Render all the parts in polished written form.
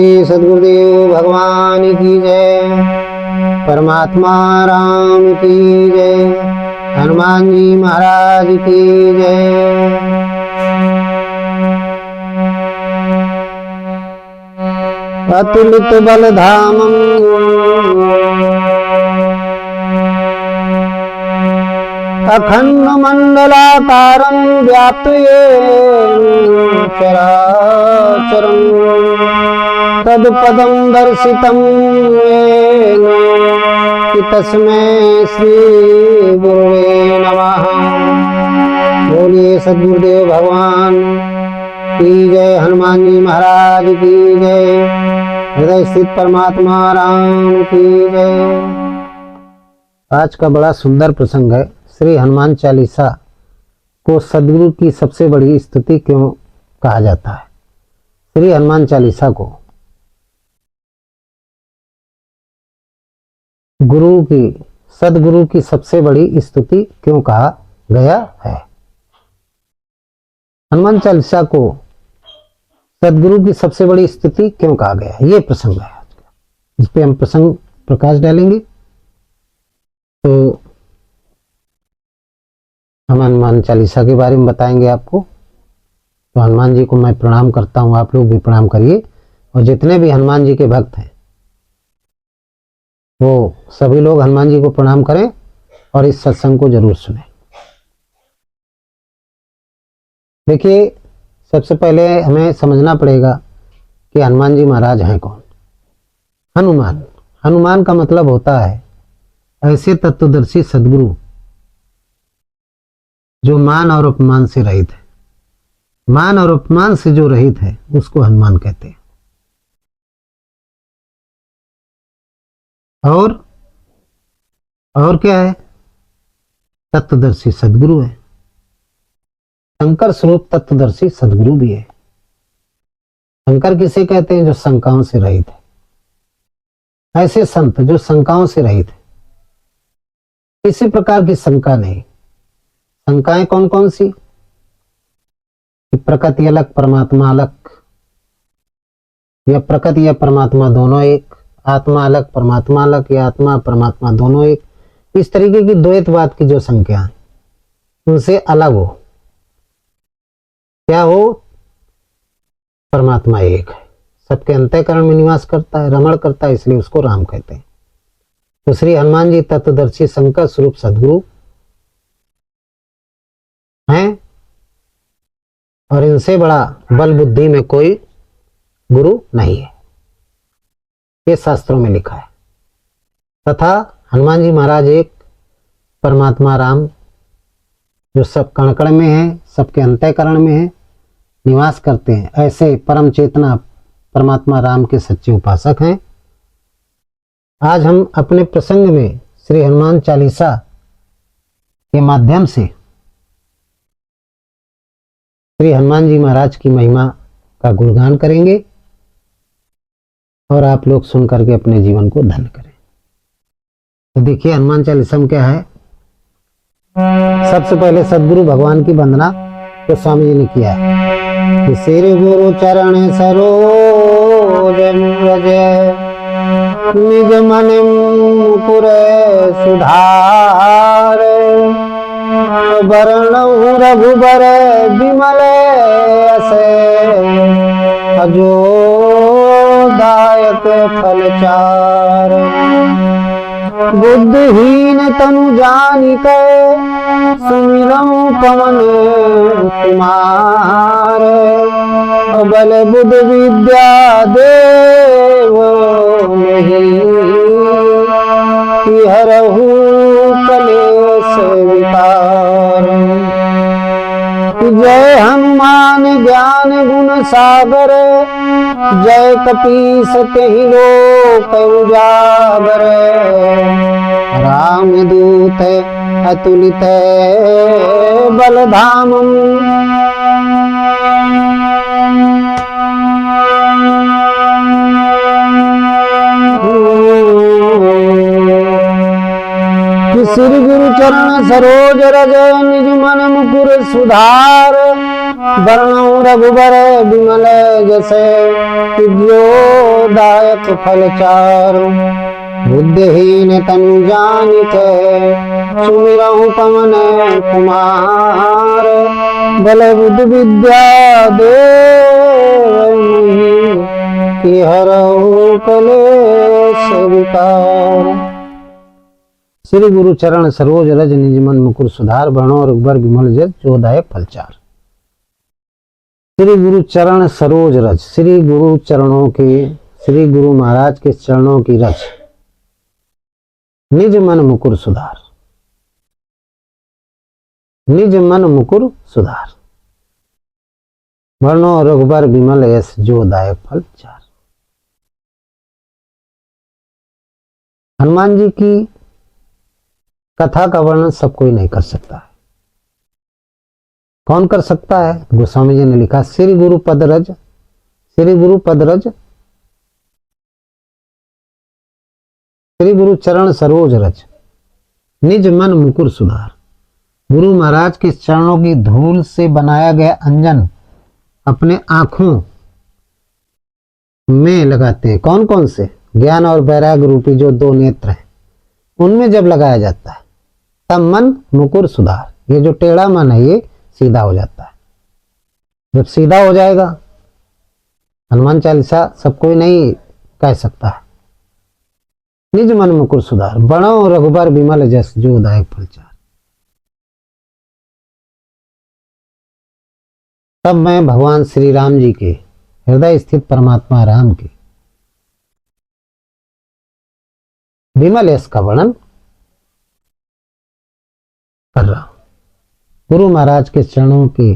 बोलिए सद्गुरुदेव भगवान की जय। परमात्मा राम की जय। हनुमान जी महाराज की जय। अतुलित बलधामं अखंड मंडलाकारं व्याप्त येन चराचरं तत्पदं दर्शितं येन तस्मै श्री गुरुवे नमः। बोलिए सद्गुरुदेव भगवान की जय। हनुमान जी महाराज की जय। हृदय स्थित परमात्मा राम की जय। आज का बड़ा सुंदर प्रसंग है। श्री हनुमान चालीसा को सद्गुरु की सबसे बड़ी स्तुति क्यों कहा जाता है? श्री हनुमान चालीसा को सद्गुरु की सबसे बड़ी स्तुति क्यों कहा गया है? हनुमान चालीसा को सद्गुरु की सबसे बड़ी स्तुति क्यों कहा गया है? ये प्रसंग है आज का, इस पे हम प्रसंग प्रकाश डालेंगे। तो हम हनुमान चालीसा के बारे में बताएंगे आपको। तो हनुमान जी को मैं प्रणाम करता हूँ, आप लोग भी प्रणाम करिए। और जितने भी हनुमान जी के भक्त हैं वो सभी लोग हनुमान जी को प्रणाम करें और इस सत्संग को जरूर सुनें। देखिए, सबसे पहले हमें समझना पड़ेगा कि हनुमान जी महाराज हैं कौन। हनुमान का मतलब होता है ऐसे तत्वदर्शी सद्गुरु जो मान और अपमान से रहित है। मान और अपमान से जो रहित है उसको हनुमान कहते हैं। और क्या है? तत्वदर्शी सद्गुरु है। शंकर स्वरूप तत्वदर्शी सद्गुरु भी है। शंकर किसे कहते हैं? जो शंकाओं से रहित है। ऐसे संत जो शंकाओं से रहित है, किसी प्रकार की शंका नहीं। शंकाएं कौन कौन सी? प्रकृति अलग परमात्मा अलग, या प्रकृति या परमात्मा दोनों एक, आत्मा अलग परमात्मा अलग, या आत्मा परमात्मा दोनों एक। इस तरीके की द्वैतवाद की जो संख्या है उनसे अलग हो। क्या हो? परमात्मा एक है, सबके अंतःकरण में निवास करता है, रमण करता है, इसलिए उसको राम कहते हैं। तो श्री हनुमान जी तत्वदर्शी शंकर स्वरूप सद्गुरु हैं और इनसे बड़ा बल बुद्धि में कोई गुरु नहीं है, ये शास्त्रों में लिखा है। तथा हनुमान जी महाराज एक परमात्मा राम जो सब कण कण में है, सबके अंतःकरण में है, निवास करते हैं, ऐसे परम चेतना परमात्मा राम के सच्चे उपासक हैं। आज हम अपने प्रसंग में श्री हनुमान चालीसा के माध्यम से श्री हनुमान जी महाराज की महिमा का गुणगान करेंगे और आप लोग सुन करके अपने जीवन को धन्य करें। तो देखिए हनुमान चालीसा में क्या है। सबसे पहले सद्गुरु भगवान की वंदना तो स्वामी जी ने किया है कि श्री गुरु चरण सरोज रज निज मन मुकुर सुधार वरणहु रघुबर विमल असे अजोदायक फलचार बुद्धिहीन तनु जानिके सुमिरऊं पवन कुमार बल बुद्ध विद्या देव नहीं हरहु कलेश विकार। जय हनुमान ज्ञान गुण सागर जय कपीस तेहि लोक उजागर रामदूत अतुलित बलधामं श्री गुरु चरण सरोज रज निज मन मुकुर सुधार वरणौ रघुबर विमल जसे जो दायक फल चारु। बुद्धिहीन तनु जानिके सुमिरहु पवन कुमार। बल बुद्धि विद्या देव कि हरहु कलेश विकार। श्री गुरु चरण सरोज रज निज मन मुकुर सुधार। वर्णो रघुबर विमल जस जो दायक फलचार। श्री गुरु चरण सरोज रज, श्री गुरु चरणों की, श्री गुरु महाराज के चरणों की रज निज मन मुकुर सुधार। निज मन मुकुर सुधार। वर्णो रघुबर विमल यस जो दायक फल चार। हनुमान जी की कथा का वर्णन सब कोई नहीं कर सकता है। कौन कर सकता है? गोस्वामी जी ने लिखा श्री गुरु पद रज, श्री गुरु पद रज, श्री गुरु चरण सरोज रज निज मन मुकुर सुधार। गुरु महाराज के चरणों की धूल से बनाया गया अंजन अपने आंखों में लगाते हैं। कौन कौन से? ज्ञान और वैराग्य रूपी जो दो नेत्र हैं, उनमें जब लगाया जाता है तब मन मुकुर सुधार। ये जो टेढ़ा मन है ये सीधा हो जाता है। जब सीधा हो जाएगा, हनुमान चालीसा सब कोई नहीं कह सकता है। निज मन मुकुर सुधार, बणो रघुबर विमल जस जो दायक फलचार। तब मैं भगवान श्री राम जी के हृदय स्थित परमात्मा राम के विमल यश का वर्णन कर रहा हूं। गुरु महाराज के चरणों के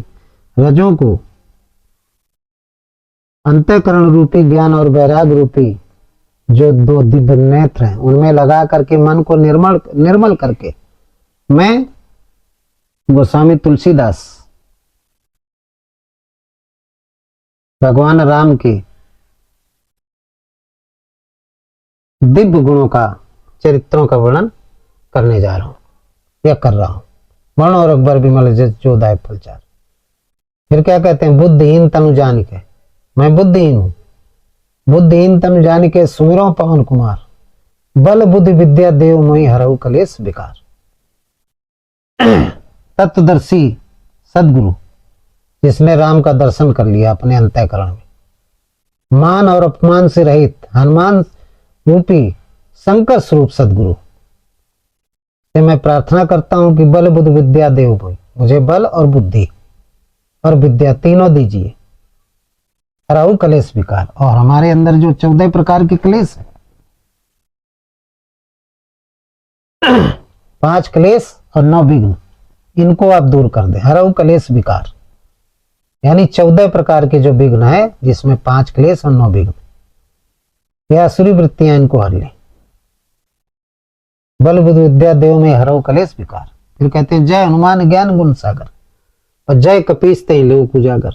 रजों को अंतःकरण रूपी ज्ञान और वैराग्य रूपी जो दो दिव्य नेत्र हैं उनमें लगा करके मन को निर्मल करके मैं गोस्वामी तुलसीदास भगवान राम के दिव्य गुणों का, चरित्रों का वर्णन करने जा रहा हूं या कर रहा हूं। वर्ण और अकबर विमल जो दायक फलचार। फिर क्या कहते हैं? बुद्धिहीन तनु जान के, मैं बुद्धिहीन हूं। बुद्धिहीन तनु जान के सुमिरो पवन कुमार। बल बुद्धि विद्या देव मोहि हरहु कलेश विकार। तत्वदर्शी सदगुरु जिसने राम का दर्शन कर लिया अपने अंतःकरण में, मान और अपमान से रहित हनुमान रूपी शंकर स्वरूप सदगुरु से मैं प्रार्थना करता हूं कि बल बुद्धि विद्या देव मोहि, मुझे बल और बुद्धि और विद्या तीनों दीजिए। हरहु कलेश विकार, और हमारे अंदर जो 14 प्रकार के क्लेश है, 5 क्लेश और 9 विघ्न, इनको आप दूर कर दें। हरहु कलेश विकार यानी 14 प्रकार के जो विघ्न है, जिसमें 5 क्लेश और 9 विघ्न, यह असुरी वृत्तियां, इनको हर ले। बल बुद्धि विद्या देव में हरहु कलेश विकार। फिर कहते हैं जय हनुमान ज्ञान गुण सागर और जय कपीस ते लोक उजागर।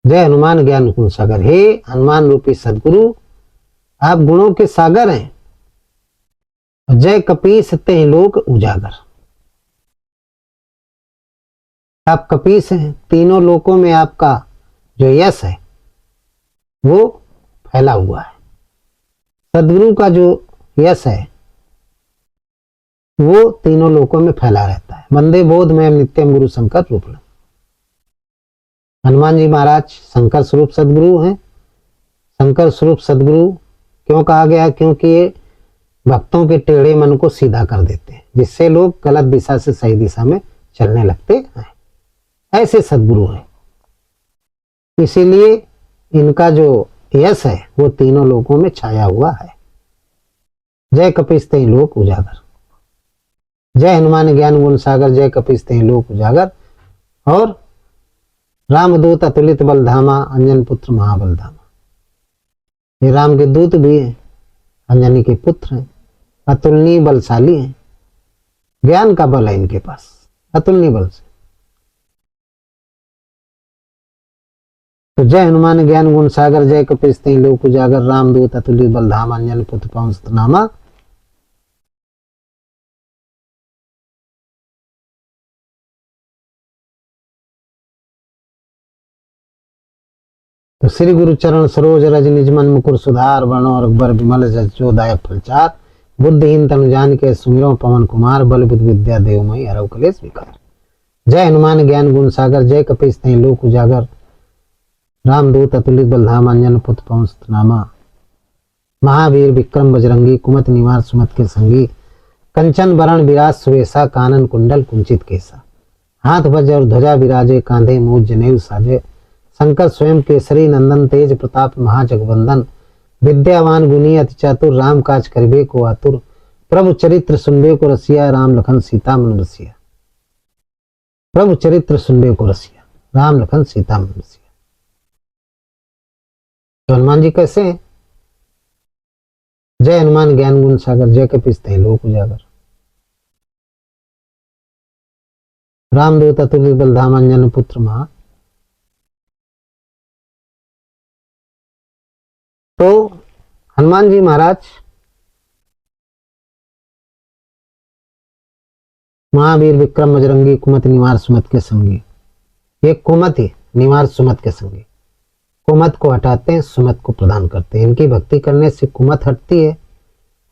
जय हनुमान ज्ञान गुण सागर, हे हनुमान रूपी सदगुरु आप गुणों के सागर हैं। जय कपीस ते लोक उजागर, आप कपीस हैं, तीनों लोकों में आपका जो यश है वो फैला हुआ है। सदगुरु का जो यश है वो तीनों लोकों में फैला रहता है। वंदे बोध में नित्यम गुरु शंकर रूप। हनुमान जी महाराज शंकर स्वरूप सदगुरु हैं। शंकर स्वरूप सदगुरु क्यों कहा गया? क्योंकि ये भक्तों के टेढ़े मन को सीधा कर देते हैं, जिससे लोग गलत दिशा से सही दिशा में चलने लगते हैं। ऐसे सदगुरु हैं, इसीलिए इनका जो यश है वो तीनों लोकों में छाया हुआ है। जय कपीस ते लोक उजागर, जय हनुमान ज्ञान गुण सागर, जय कपीस ते लोक उजागर। और रामदूत अतुलित बलधामा, अंजन पुत्र महाबलधामा। ये राम के दूत भी हैं, अंजनी के पुत्र हैं, अतुलनीय बलशाली हैं। ज्ञान का बल है इनके पास, अतुलनीय बल से। तो जय हनुमान ज्ञान गुण सागर, जय कपीस ते लोक उजागर, रामदूत अतुलित बलधामा, अंजन पुत्र पवन सुत नामा। तो श्री गुरु चरण सरोज रज निज मन मुकुर सुधार वर्णो अकबर विमल जस जो दायक फलचार बुद्धिहीन तनु जान के सुमिरो पवन कुमार बल बुद्ध विद्या देवमयी हरव कलेश विकार। जय हनुमान ज्ञान गुण सागर जय कपीस तै लोक उजागर रामदूत अतुलित बलधाम अंजन पुत्र पवन नामा महावीर विक्रम बजरंगी कुमत निवार सुमत के संगी कंचन वरण विराज सुवेशा कानन कुंडल कुंचित केसा हाथ वज्र और ध्वजा विराजे कांधे मूज जनेऊ साजे शंकर स्वयं केसरी नंदन तेज प्रताप महाजगवंदन विद्यावान गुणी अति चातुर राम काज करिबे को आतुर प्रभु चरित्र सुनबे को रसिया राम लखन सीता मन बसिया। प्रभु चरित्र सुनबे को रसिया राम लखन सीता मन बसिया। तो हनुमान जी कैसे हैं? जय हनुमान ज्ञान गुण सागर जय कपीस तै लोक उजागर रामदूत अतुलित बलधाम अंजन पुत्र महा। तो हनुमान जी महाराज महावीर विक्रम बजरंगी कुमत निवार सुमत के संगी। ये कुमत ही निवार सुमत के संगी, कुमत को हटाते हैं सुमत को प्रदान करते हैं। इनकी भक्ति करने से कुमत हटती है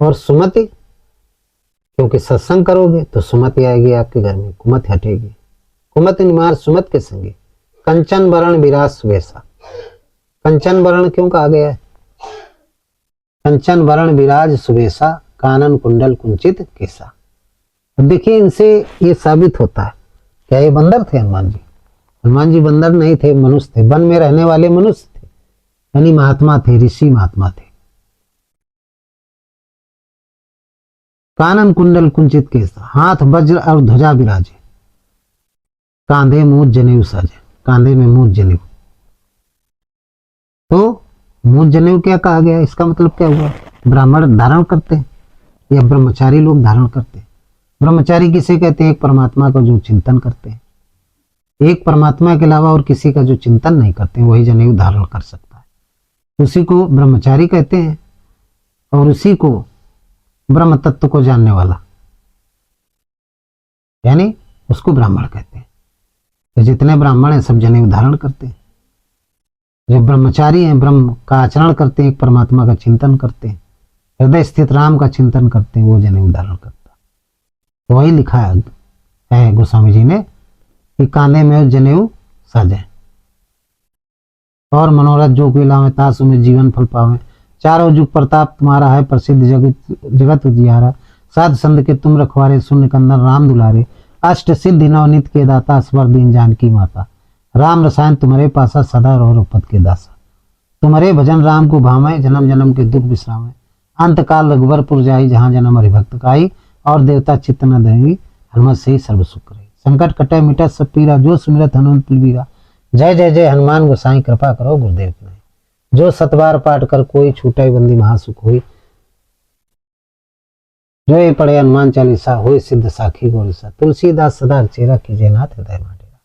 और सुमति, क्योंकि सत्संग करोगे तो सुमति आएगी आपके घर में, कुमत हटेगी। कुमत निवार सुमत के संगी कंचन वरण विराज सुवेशा। कंचन वरण क्यों कहा गया है? कंचन वरण विराज सुवेशा कानन कुंडल कुंचित केसा। अब देखिए इनसे ये साबित होता है, क्या ये बंदर थे हनुमान जी? हनुमान जी बंदर नहीं थे, मनुष्य थे, वन में रहने वाले मनुष्य थे, यानी महात्मा थे, ऋषि महात्मा थे। कानन कुंडल कुंचित केसा हाथ वज्र और ध्वजा विराजे कांधे मूज जनेऊ साजे। कांधे में मूज जनेऊ। तो मूज जनेऊ क्या कहा गया? इसका मतलब क्या हुआ? ब्राह्मण धारण करते हैं या ब्रह्मचारी लोग धारण करते हैं। ब्रह्मचारी किसे कहते हैं? एक परमात्मा का जो चिंतन करते हैं, एक परमात्मा के अलावा और किसी का जो चिंतन नहीं करते वही जनेऊ धारण कर सकता है, उसी को ब्रह्मचारी कहते हैं। और उसी को ब्रह्म तत्व को जानने वाला यानी उसको ब्राह्मण कहते हैं। तो जितने ब्राह्मण हैं सब जनेऊ धारण करते हैं। जो ब्रह्मचारी हैं ब्रह्म का आचरण करते हैं, एक परमात्मा का चिंतन करते हैं, हृदय स्थित राम का चिंतन करते हैं, वो जनेऊ धारण करता है। तो वही लिखा है गोस्वामी जी ने कि कांधे में जनेऊ साजे और मनोरथ जो कोई में तासु में जीवन फल पावे। चारों जुग प्रताप तुम्हारा है प्रसिद्ध जगत उजियारा। साध संत के तुम रखवारे शून्य कंदन राम दुलारे। अष्ट सिद्धि नवनीत के दाता स्वर दीन जानकी माता। राम रसायन तुम्हारे पासा सदा रहो पद के दासा। तुम्हारे भजन राम को भावे जन्म जन्म के दुख विश्रामे। अंत काल रघुवरपुर जाई जहाँ जन्म हरिभक्त काई। और देवता चित्त न देवी हनुमत से ही सर्व सुख रही। संकट कटे मिटा सब पीरा जो सुमिरत हनुमत बलबीरा। जय जय जय हनुमान गोसाई कृपा करो गुरुदेव की। जो सतबार पाठ कर कोई छूटे बंदी महासुख हुई। जो ये पढ़े हनुमान चालीसा हुई सिद्ध साखी गौरीसा। तुलसीदास सदा चेरा कीजिए नाथ हृदय माडेरा।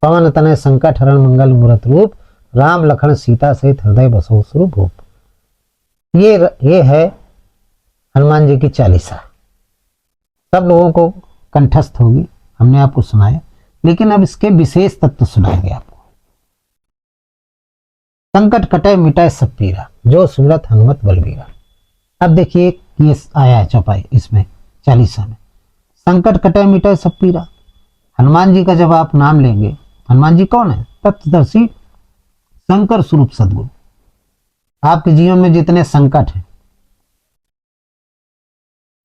पवन तनय संकट हरण मंगल मूरत रूप। राम लखन सीता सहित हृदय बसो स्वरूप भूप। ये है हनुमान जी की चालीसा। सब लोगों को कंठस्थ होगी, हमने आपको सुनाया, लेकिन अब इसके विशेष तत्व सुनाएंगे आपको। संकट कटे मिटाए सब पीरा जो सुमिरत हनुमत बलबीरा। अब देखिए ये आया है चौपाई इसमें चालीसा में। संकट कटे मिटाए सब पीरा। हनुमान जी का जब आप नाम लेंगे, हनुमान जी कौन है? तत्वदर्शी शंकर स्वरूप सदगुरु। आपके जीवन में जितने संकट हैं,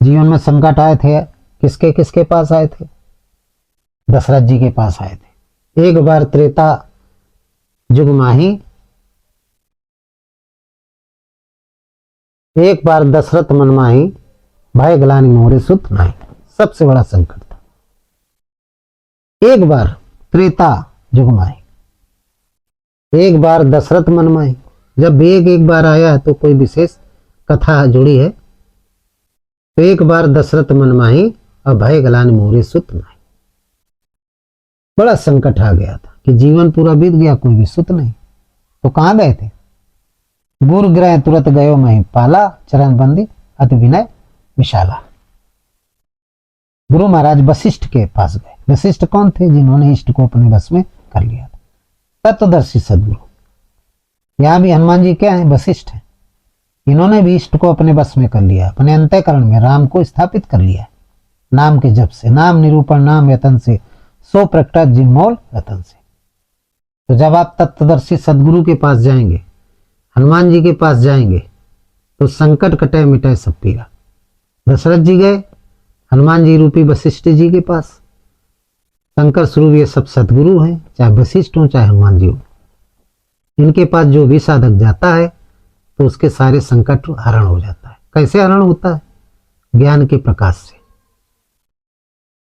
जीवन में संकट आए थे, किसके किसके पास आए थे? दशरथ जी के पास आए थे। एक बार त्रेता युग माही, एक बार दशरथ मन माही, भय ग्लानि मोरे सुत नाही। सबसे बड़ा संकट था। एक बार त्रेता युग माही, एक बार दशरथ मन माही। जब एक बार आया है तो कोई विशेष कथा जुड़ी है। तो एक बार दशरथ मन माही और भय ग्लानि मोरे सुत नाही। बड़ा संकट आ गया था कि जीवन पूरा बीत गया, कोई भी सुत नहीं। तो कहां गए थे? गुरु ग्रह तुरंत गयो मही पाला। चरण बंदी अति विनय विशाला। गुरु महाराज वशिष्ठ के पास गए। वशिष्ठ कौन थे? जिन्होंने इष्ट को अपने बस में कर लिया था। तत्वदर्शी सदगुरु। यहाँ भी हनुमान जी क्या है? वशिष्ठ है। इन्होंने भी इष्ट को अपने बस में कर लिया, अपने अंतःकरण में राम को स्थापित कर लिया नाम के जप से। नाम निरूपण नाम यतन से, सो प्रकटा जिमोल रतन से। तो जब आप तत्वदर्शी सदगुरु के पास जाएंगे, हनुमान जी के पास जाएंगे, तो संकट कटे मिटाए सब पीरा। दशरथ जी गए हनुमान जी रूपी वशिष्ठ जी के पास। शंकर स्वरूप ये सब सदगुरु हैं, चाहे वशिष्ठ हो चाहे हनुमान जी हो। इनके पास जो भी साधक जाता है तो उसके सारे संकट हरण हो जाता है। कैसे हरण होता है? ज्ञान के प्रकाश से।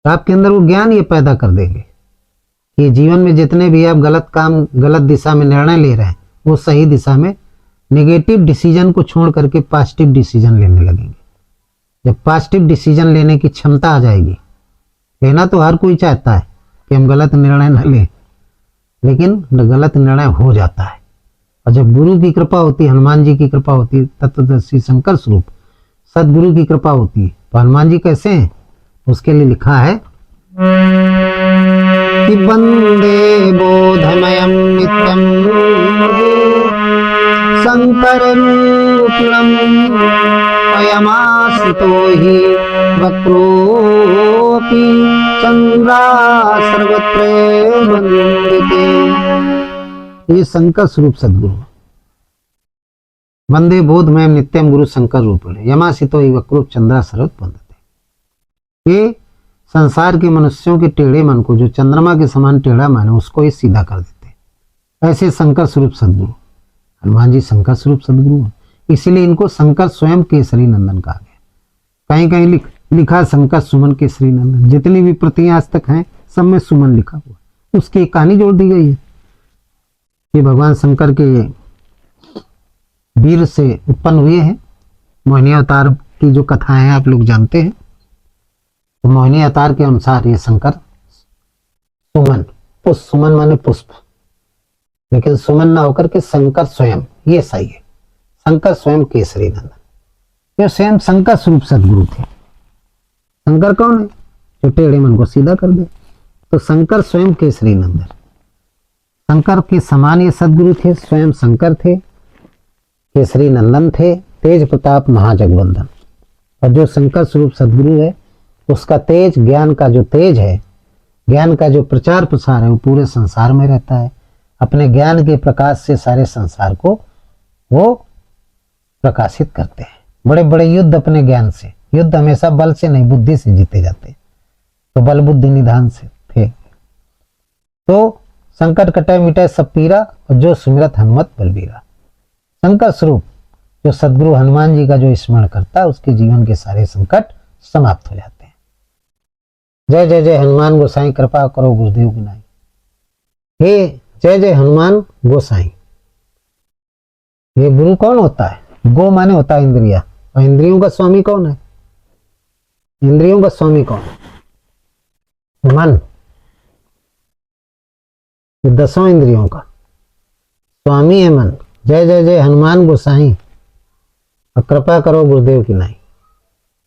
तो आपके अंदर वो ज्ञान ये पैदा कर देंगे कि जीवन में जितने भी आप गलत काम, गलत दिशा में निर्णय ले रहे हैं, वो सही दिशा में नेगेटिव डिसीजन को छोड़ करके पॉजिटिव डिसीजन लेने लगेंगे। जब पॉजिटिव डिसीजन लेने की क्षमता आ जाएगी, लेना तो हर कोई चाहता है कि हम गलत निर्णय न लें, लेकिन गलत निर्णय हो जाता है। और जब गुरु की कृपा होती है, हनुमान जी की कृपा होती है, तत्वदर्शी शंकर स्वरूप सदगुरु की कृपा होती है, तो हनुमान जी कैसे हैं? उसके लिए लिखा है कि वंदे बोधमयं नित्यं शंकर रूपिणं अयमाश्रितो हि वक्रोऽपि चंद्रा सर्वत्र वंदिते। ये शंकर स्वरूप सदगुरु। वंदे बोधमयं नित्यं गुरु शंकर रूपिण यमाश्रितो हि वक्रोऽपि चंद्रा सर्वत्र वंदिते। ये संसार के मनुष्यों के टेढ़े मन को, जो चंद्रमा के समान टेढ़ा मन है, उसको ही सीधा कर देते। ऐसे शंकर स्वरूप सदगुरु हनुमान जी शंकर स्वरूप सदगुरु हैं। इसीलिए इनको शंकर स्वयं केसरी नंदन कहा गया। कहीं कहीं लिखा शंकर सुमन केसरी नंदन। जितनी भी प्रतियां आज तक हैं, सब में सुमन लिखा हुआ, उसकी एक कहानी जोड़ दी गई है कि भगवान शंकर के वीर से उत्पन्न हुए हैं। मोहिनी अवतार की जो कथाएं हैं आप लोग जानते हैं। तो मोहिनी अवतार के अनुसार ये शंकर सुमन, पुष्प, सुमन माने पुष्प, लेकिन सुमन ना होकर के शंकर स्वयं, ये सही है। शंकर स्वयं केसरी नंदन, ये स्वयं शंकर स्वरूप सदगुरु थे। शंकर कौन है? जो टेढ़े मन को सीधा कर दे। तो शंकर स्वयं केसरी नंदन, शंकर के समान ये सदगुरु थे। स्वयं शंकर थे, केसरी नंदन थे, तेज प्रताप महाजगवंदन। और जो शंकर स्वरूप सदगुरु है, उसका तेज, ज्ञान का जो तेज है, ज्ञान का जो प्रचार प्रसार है, वो पूरे संसार में रहता है। अपने ज्ञान के प्रकाश से सारे संसार को वो प्रकाशित करते हैं। बड़े बड़े युद्ध अपने ज्ञान से, युद्ध हमेशा बल से नहीं बुद्धि से जीते जाते, तो बल बुद्धि निधान से थे। तो संकट कटे मिटे सब पीरा, और जो सुमिरत हनुमत बलबीरा। शंकर स्वरूप जो सदगुरु हनुमान जी का जो स्मरण करता है, उसके जीवन के सारे संकट समाप्त हो जाते हैं। जय जय जय हनुमान गोसाई, कृपा करो गुरुदेव की नाई। हे जय जय हनुमान गोसाई। ये गुरु कौन होता है? गो माने होता है इंद्रिया, और इंद्रियों का स्वामी कौन है? इंद्रियों का स्वामी कौन है? मन। दसों इंद्रियों का स्वामी है मन। जय जय जय हनुमान गोसाई, और कृपा करो गुरुदेव की नाई।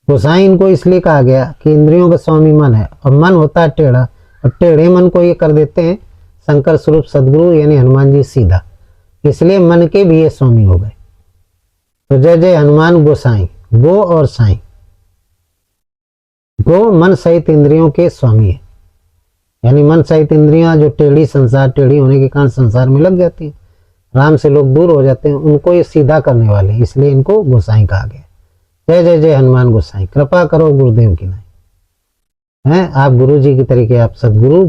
गोसाई इनको इसलिए कहा गया कि इंद्रियों का स्वामी मन है, और मन होता है टेढ़ा, और टेढ़े मन को ये कर देते हैं शंकर स्वरूप सदगुरु यानी हनुमान जी सीधा। इसलिए मन के भी ये स्वामी हो गए। तो जय जय हनुमान गोसाई। गो और साई, गो मन सहित इंद्रियों के स्वामी है, यानी मन सहित इंद्रियां जो टेढ़ी, संसार टेढ़ी होने के कारण संसार में लग जाती है, राम से लोग दूर हो जाते हैं, उनको ये सीधा करने वाले, इसलिए इनको गोसाई कहा गया। जय जय जय हनुमान गोसाई, कृपा करो गुरुदेव की नाई। हैं आप गुरु जी की तरीके, आप सदगुरु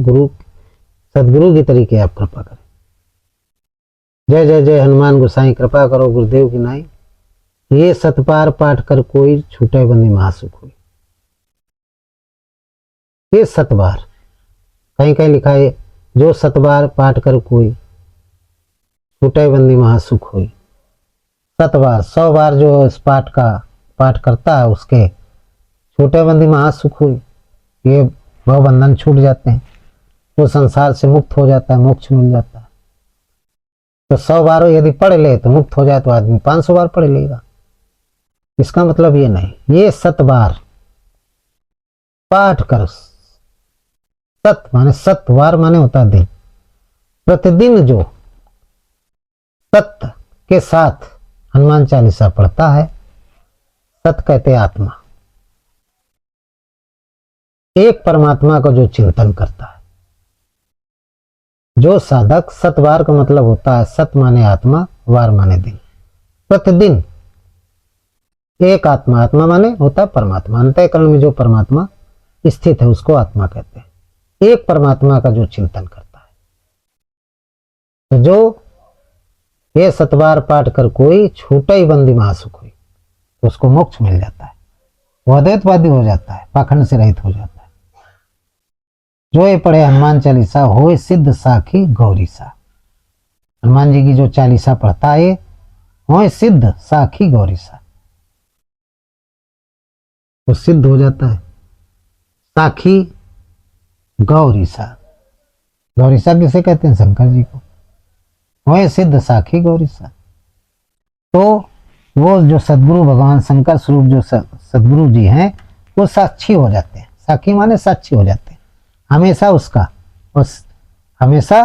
की तरीके आप कृपा करें। जय जय जय हनुमान गोसाई, कृपा करो गुरुदेव की नाई। ये सतपार पाठ कर कोई, छूटे बंदी महासुख हुई। ये सतबार, कहीं कहीं लिखा है जो सतबार पाठ कर कोई, छूटे बंदी महासुख हुई। सतबार, 100 बार जो इस पाठ का पाठ करता है, उसके छूटे बंदी महासुख हुई। ये भव बंधन छूट जाते हैं, वो संसार से मुक्त हो जाता है, मोक्ष मिल जाता है। तो 100 बार यदि पढ़ ले तो मुक्त हो जाए, तो आदमी 500 बार पढ़ लेगा। इसका मतलब ये नहीं, ये 7 बार पाठ कर। सत माने 7 बार माने होता दिन, प्रतिदिन जो 7 के साथ हनुमान चालीसा पढ़ता है। सत कहते आत्मा, एक परमात्मा का जो चिंतन करता है, जो साधक, सतवार का मतलब होता है सत माने आत्मा, वार माने दिन, प्रतिदिन एक आत्मा, आत्मा माने होता है परमात्मा, अंतःकरण में जो परमात्मा स्थित है उसको आत्मा कहते हैं। एक परमात्मा का जो चिंतन करता है, तो जो ये सतवार पाठ कर कोई छूटा ही बंदी महासुख हुई, तो उसको मोक्ष मिल जाता है, वो अद्वैतवादी हो जाता है, पाखंड से रहित हो जाता है। जो ये पढ़े हनुमान चालीसा हो सिद्ध साखी गौरी सा, हनुमान जी की जो चालीसा पढ़ता है हो सिद्ध साखी गौरी सा, वो सिद्ध हो जाता है। साखी गौरी सा, गौरी सा किसे कहते हैं? शंकर जी को। हो सिद्ध साखी गौरी सा, तो वो जो सदगुरु भगवान शंकर स्वरूप जो सदगुरु जी हैं वो साक्षी हो जाते हैं। साखी माने साक्षी हो जाते हैं, हमेशा उसका, उस हमेशा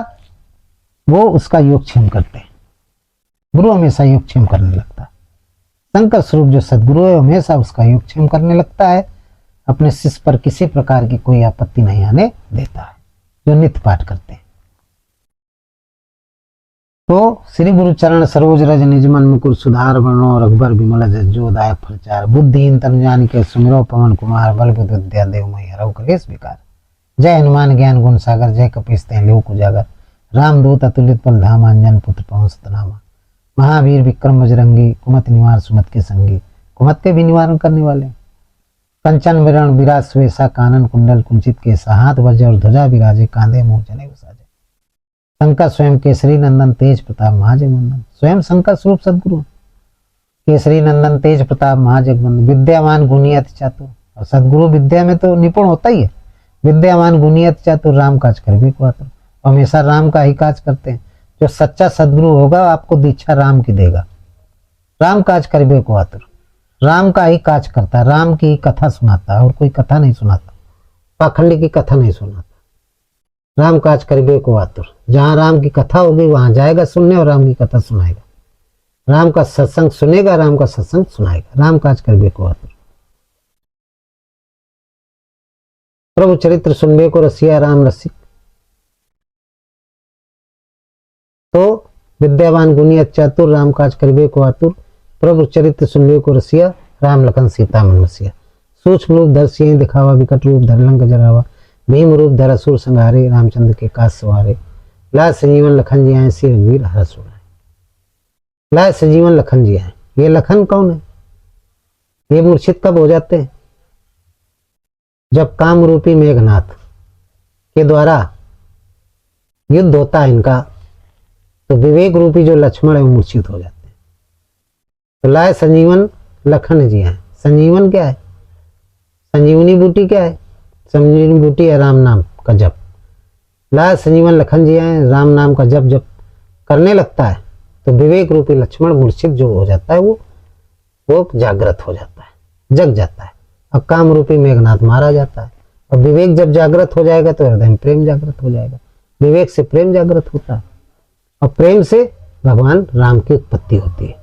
वो उसका योगक्षेम करते हैं। गुरु हमेशा योगक्षेम करने लगता है। शंकर स्वरूप जो सदगुरु है हमेशा उसका योगक्षेम करने लगता है, अपने शिष्य पर किसी प्रकार की कोई आपत्ति नहीं आने देता है, जो नित्य पाठ करते हैं। तो श्री गुरु चरण सरोज रज निज मन मुकुर सुधार वर्णो रघुबर विमल जो दायक प्रचार बुद्धिहीन तनु जान के सुमिरो पवन कुमार बल बुद्धि विद्या देव मई हरऊ कलेश विकार। जय हनुमान ज्ञान गुण सागर जय कपीस तें लोक उजागर रामदूत अतुलित बल धाम अंजन पुत्र पवन सतनामा। महावीर विक्रम बजरंगी कुमत निवार सुमत के संगी, कुमत के भी निवारण करने वाले। कंचन विरण विराज स्वेसा कानन कुंडल कुंचित केसा, हाथ वज्र और ध्वजा विराजे कांधे मुँह जने साजे। शंकर स्वयं केसरी नंदन तेज प्रताप महाजगवंदन, स्वयं शंकर स्वरूप सदगुरु केसरी नंदन तेज प्रताप महाजगवंदन। विद्यावान गुणियत चातुर, और सदगुरु विद्या में तो निपुण होता ही है। विद्यावान गुणियत चातुर राम काज कर भी को आतुर, हमेशा राम का ही काज करते हैं। जो सच्चा सदगुरु होगा आपको दीक्षा राम की देगा। राम काज करबे को आतुर, राम का ही काज करता है, राम की कथा सुनाता है और कोई कथा नहीं सुनाता, पाखंडी की कथा नहीं सुनाता। राम काज करबे को आतुर, जहां राम की कथा होगी वहां जाएगा सुनने और राम की कथा सुनाएगा। राम का सत्संग सुनेगा, राम का सत्संग सुनाएगा। राम काज करबे को आतुर। प्रभु चरित्र सुनबे को रसिया राम रसिक, तो विद्यावान गुणियत चातुर राम काज करबे को आतुर। प्रभु चरित्र सुनबे को रसिया राम लखन सीता मन बसिया। सूक्ष्म रूप धर सिंह दिखावा, विकट रूप धर लंक जरावा। भीम रूप धर असुर संहारे, रामचंद्र के काज सवारे। लाय संजीवन लखन जी आए, श्री रघुवीर हरष उड़ाए। लाय संजीवन लखन जी आए, ये लखन कौन है? ये मूर्छित कब हो जाते हैं? जब काम रूपी मेघनाथ के द्वारा युद्ध होता है इनका, तो विवेक रूपी जो लक्ष्मण है वो मूर्छित हो जाते हैं। तो लाय संजीवन लखन जी आए। संजीवन क्या है? संजीवनी बूटी क्या है? संजीवनी बूटी है राम नाम का जप। लाय संजीवन लखन जी आए, राम नाम का जप जप करने लगता है तो विवेक रूपी लक्ष्मण मूर्छित जो हो जाता है वो जागृत हो जाता है, जग जाता है। अब काम रूपी मेघनाथ मारा जाता है। और विवेक जब जागृत हो जाएगा तो हृदय में प्रेम जागृत हो जाएगा। विवेक से प्रेम जागृत होता है और प्रेम से भगवान राम की उत्पत्ति होती है।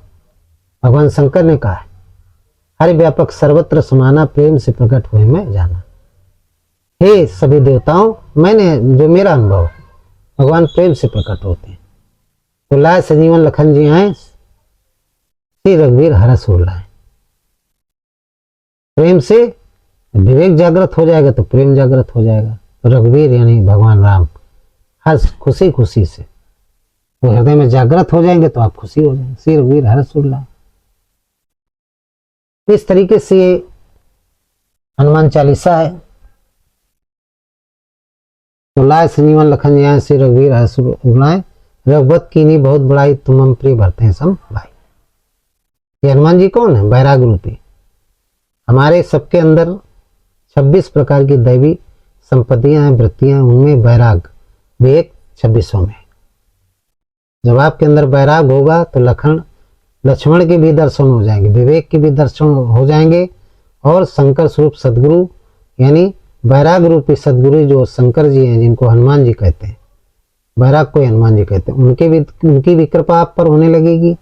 भगवान शंकर ने कहा है, हरि व्यापक सर्वत्र समाना, प्रेम से प्रकट हुए मैं जाना। हे सभी देवताओं, मैंने जो मेरा अनुभव, भगवान प्रेम से प्रकट होते हैं। तो लाय संजीवन लखन जी आए, श्री रघुवीर हरष उड़ाए। प्रेम से विवेक जागृत हो जाएगा तो प्रेम जागृत हो जाएगा। तो रघुवीर यानी भगवान राम हर्ष खुशी खुशी से वो हृदय में जागृत हो जाएंगे तो आप खुशी हो जाएंगे। श्री रघुवीर हरष उड़ाए। इस तरीके से हनुमान चालीसा है। तो लाय संजीवन लखन जी आए, श्री रघुवीर हरष उड़ाए। रघुवत कीनी बहुत बड़ाई, तुम प्रिय भरते हैं सम भाई। ये हनुमान जी कौन है? बैराग रूपी। हमारे सबके अंदर 26 प्रकार की दैवी संपत्तियां हैं, वृत्तियां हैं, उनमें बैराग भी एक 26वां में। जब आपके अंदर बैराग होगा तो लक्ष्मण के भी दर्शन हो जाएंगे, विवेक के भी दर्शन हो जाएंगे। और शंकर स्वरूप सदगुरु यानी बैराग रूपी सदगुरु जो शंकर जी हैं, जिनको हनुमान जी कहते हैं, बैराग को हनुमान जी कहते हैं, उनकी भी कृपा आप पर होने लगेगी।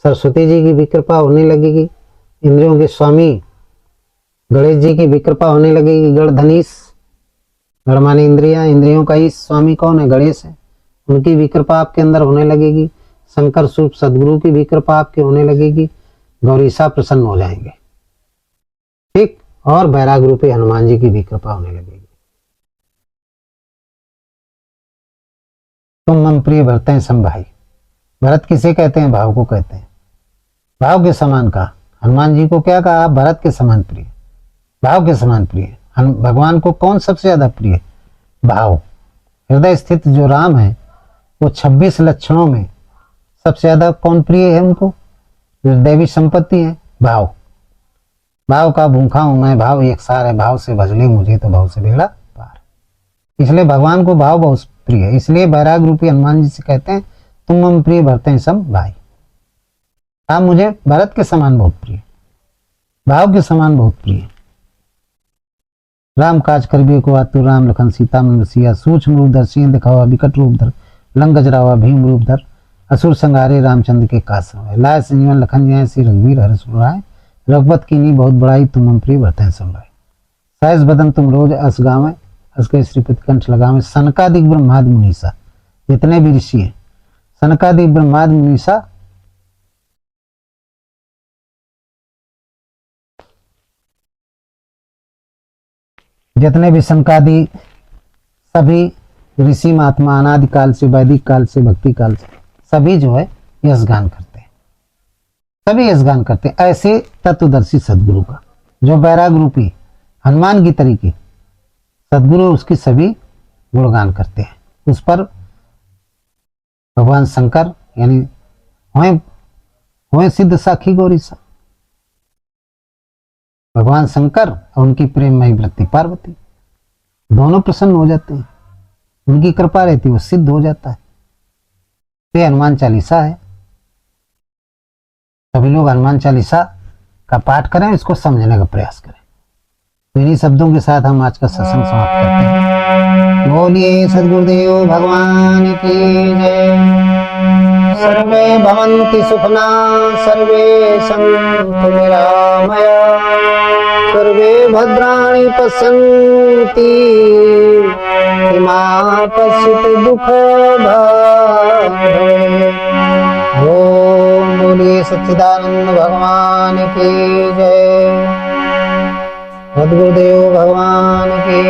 सरस्वती जी की भी कृपा होने लगेगी। इंद्रियों के स्वामी गणेश जी की भी कृपा होने लगेगी। गणधनीश, गण माने इंद्रियां, इंद्रियों का ही स्वामी कौन है? गणेश है। उनकी भी कृपा आपके अंदर होने लगेगी। शंकर स्वरूप सदगुरु की भी कृपा आपके होने लगेगी। गौरीसा प्रसन्न हो जाएंगे, ठीक। और बैराग रूपी हनुमान जी की भी कृपा होने लगेगी। तुम मम प्रिय भरते सम भाई। भरत किसे कहते हैं? भाव को कहते हैं। भाव के समान कहा। हनुमान जी को क्या कहा? आप भरत के समान प्रिय, भाव के समान प्रिय। भगवान को कौन सबसे ज्यादा प्रिय? भाव। हृदय स्थित जो राम है वो 26 लक्षणों में सबसे ज्यादा कौन प्रिय है उनको? जो दैवी संपत्ति है भाव। भाव का भूखा हूं मैं, भाव एक सार है, भाव से भजले मुझे तो भाव से बेड़ा पार। इसलिए भगवान को भाव बहुत प्रिय है। इसलिए बैराग रूपी हनुमान जी से कहते हैं तुम मम प्रिय भरते सम भाई। आप मुझे भरत के समान बहुत प्रिय, भाव के समान बहुत प्रिय। राम काज करिबे को आतुर, राम लखन सीता मन बसिया। सूक्ष्म रूप धर सिंह दिखावा, विकट रूप धर लंक जरावा। भीम रूप धर असुर संहारे, रामचंद्र के काज सवाए। लाय संजीवन लखन जियाए, श्री रघुवीर हर्ष उराए। रघुपत कीन्ही बहुत बड़ाई, तुम मम प्रिय भरते सम भाई। सहस बदन तुम रोज अस गावें, अस के श्रीपति कंठ लगावें। सनकादिक ब्रह्मादि मुनीसा, जितने भी ऋषि हैं, सनकादिक ब्रह्मादि मुनीसा जितने भी सनकादि सभी ऋषि महात्मा अनादिकाल से, वैदिक काल से, भक्ति काल से सभी जो है यशगान करते हैं, सभी यशगान करते हैं ऐसे तत्वदर्शी सदगुरु का, जो बैराग रूपी हनुमान की तरीके सदगुरु उसकी सभी गुणगान करते हैं। उस पर भगवान शंकर यानी हुए सिद्ध साखी गौरीसा, भगवान शंकर और उनकी प्रेममयी वृत्ति पार्वती दोनों प्रसन्न हो जाते हैं। उनकी कृपा रहती है, वो सिद्ध हो जाता है। ये हनुमान चालीसा है। सभी लोग हनुमान चालीसा का पाठ करें, इसको समझने का प्रयास करें। तो इन्हीं शब्दों के साथ हम आज का सत्संग समाप्त करते हैं। बोलिए सद्गुरुदेव भगवान की जय। सर्वे भवन्ति सुखना, सर्वे सन्तु निरामया, सर्वे भद्राणि पश्यन्ति मा कश्चित् दुःखभाग् भवेत्। ओम बोलिए सच्चिदानंद भगवान की जय। सद्गुरुदेव भगवान की